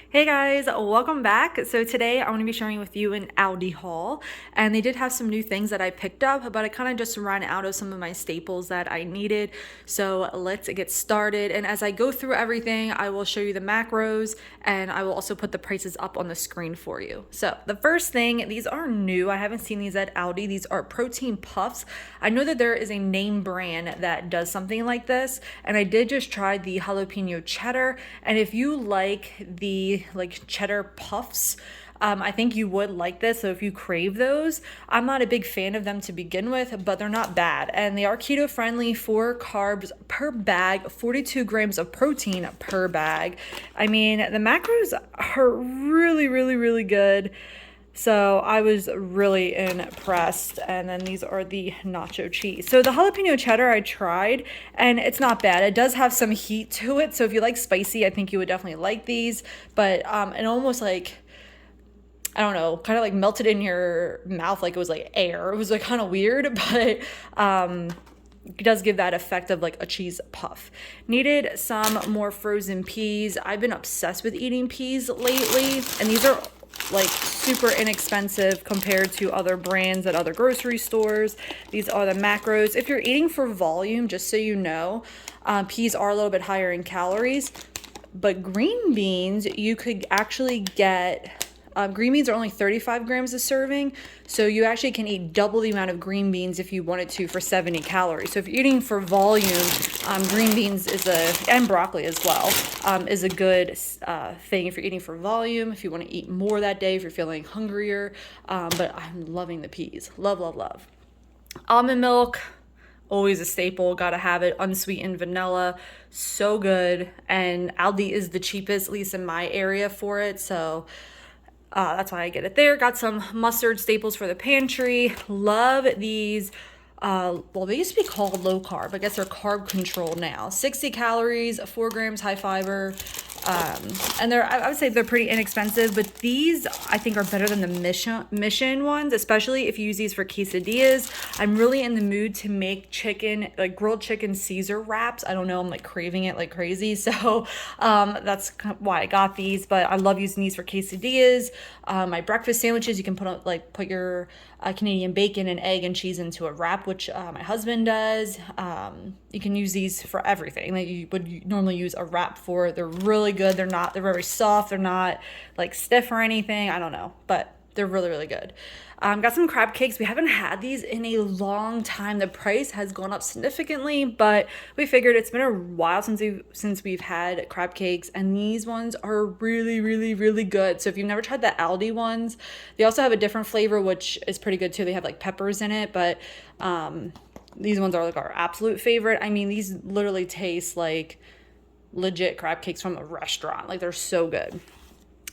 Hey guys, welcome back. So today I want to be sharing with you an Aldi haul, and they did have some new things that I picked up, but I kind of just ran out of some of my staples that I needed. So let's get started. And as I go through everything, I will show you the macros and I will also put the prices up on the screen for you. So the first thing, these are new. I haven't seen these at Aldi. These are protein puffs. I know that there is a name brand that does something like this, and I did just try the jalapeno cheddar. And if you like the cheddar puffs, I think you would like this. So if you crave those, I'm not a big fan of them to begin with, but they're not bad. And they are keto friendly, 4 carbs per bag, 42 grams of protein per bag. I mean, the macros are really, really, really good. So I was really impressed. And then these are the nacho cheese. So the jalapeno cheddar I tried, and it's not bad. It does have some heat to it. So if you like spicy, I think you would definitely like these. But it almost I don't know, kind of like melted in your mouth like it was like air. It was like kind of weird, but it does give that effect of like a cheese puff. Needed some more frozen peas. I've been obsessed with eating peas lately, and these are like super inexpensive compared to other brands at other grocery stores. These are the macros. If you're eating for volume, just so you know, peas are a little bit higher in calories, but green beans, you could actually get green beans are only 35 grams a serving, so you actually can eat double the amount of green beans if you wanted to for 70 calories. So if you're eating for volume, green beans and broccoli as well, is a good thing if you're eating for volume, if you want to eat more that day, if you're feeling hungrier. But I'm loving the peas. Love, love, love. Almond milk, always a staple, gotta have it. Unsweetened vanilla, so good. And Aldi is the cheapest, at least in my area, for it, so that's why I get it there. Got some mustard staples for the pantry. Love these. Well, they used to be called low carb. I guess they're carb control now. 60 calories, 4 grams high fiber. And I would say they're pretty inexpensive, but these I think are better than the Mission ones, especially if you use these for quesadillas. I'm really in the mood to make chicken, like grilled chicken Caesar wraps. I don't know, I'm like craving it like crazy. So that's why I got these, but I love using these for quesadillas. My breakfast sandwiches, you can put your Canadian bacon and egg and cheese into a wrap, which my husband does. You can use these for everything that you would normally use a wrap for. They're really good. They're very soft. They're not like stiff or anything. I don't know, but they're really, really good. Got some crab cakes. We haven't had these in a long time. The price has gone up significantly, but we figured it's been a while since we've had crab cakes, and these ones are really, really, really good. So if you've never tried the Aldi ones, they also have a different flavor, which is pretty good too. They have like peppers in it, but these ones are like our absolute favorite. I mean, these literally taste like legit crab cakes from a restaurant. Like, they're so good.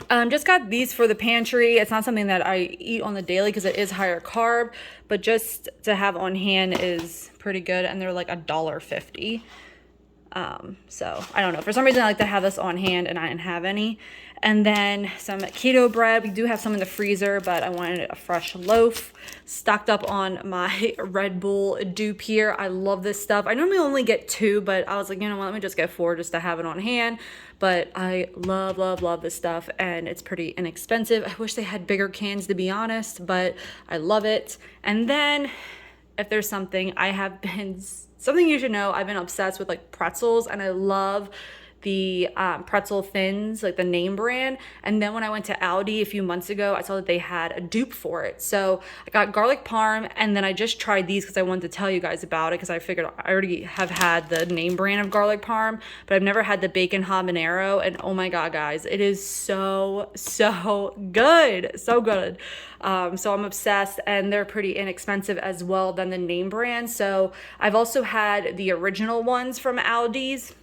Just got these for the pantry. It's not something that I eat on the daily because it is higher carb, but just to have on hand is pretty good, and they're like $1.50. So I don't know. For some reason, I like to have this on hand, and I didn't have any. And then some keto bread. We do have some in the freezer, but I wanted a fresh loaf. Stocked up on my Red Bull dupe here. I love this stuff. I normally only get 2, but I was like, you know what, let me just get 4 just to have it on hand. But I love, love, love this stuff, and it's pretty inexpensive. I wish they had bigger cans, to be honest, but I love it. And then if there's something you should know, I've been obsessed with like pretzels, and I love the pretzel thins, like the name brand. And then when I went to Aldi a few months ago, I saw that they had a dupe for it. So I got garlic parm, and then I just tried these because I wanted to tell you guys about it, because I figured I already have had the name brand of garlic parm, but I've never had the bacon habanero. And oh my God, guys, it is so, so good. So good. So I'm obsessed, and they're pretty inexpensive as well than the name brand. So I've also had the original ones from Aldi's.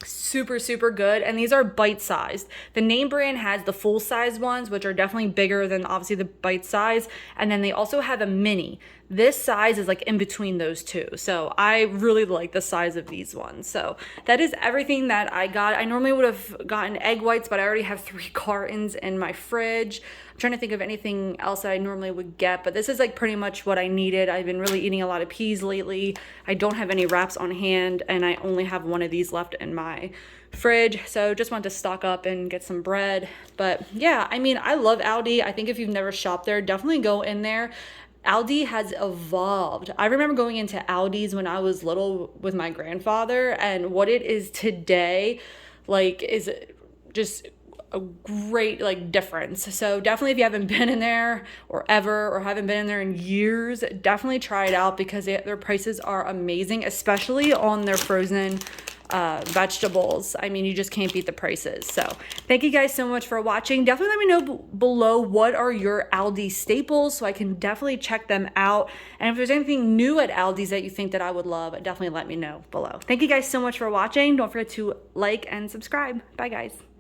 Super, super good, and these are bite-sized. The name brand has the full-size ones, which are definitely bigger than obviously the bite size, and then they also have a mini. This size is like in between those two, so I really like the size of these ones. So that is everything that I got. I normally would have gotten egg whites, but I already have 3 cartons in my fridge. I'm trying to think of anything else that I normally would get, but this is like pretty much what I needed. I've been really eating a lot of peas lately. I don't have any wraps on hand, and I only have one of these left in my my fridge. So just wanted to stock up and get some bread. But yeah, I mean, I love Aldi. I think if you've never shopped there, definitely go in there. Aldi has evolved. I remember going into Aldi's when I was little with my grandfather, and what it is today, like, is just a great like difference. So definitely, if you haven't been in there or ever, or haven't been in there in years, definitely try it out, because their prices are amazing, especially on their frozen vegetables. I mean, you just can't beat the prices. So thank you guys so much for watching. Definitely let me know below what are your Aldi staples, so I can definitely check them out. And if there's anything new at Aldi's that you think that I would love, definitely let me know below. Thank you guys so much for watching. Don't forget to like and subscribe. Bye guys.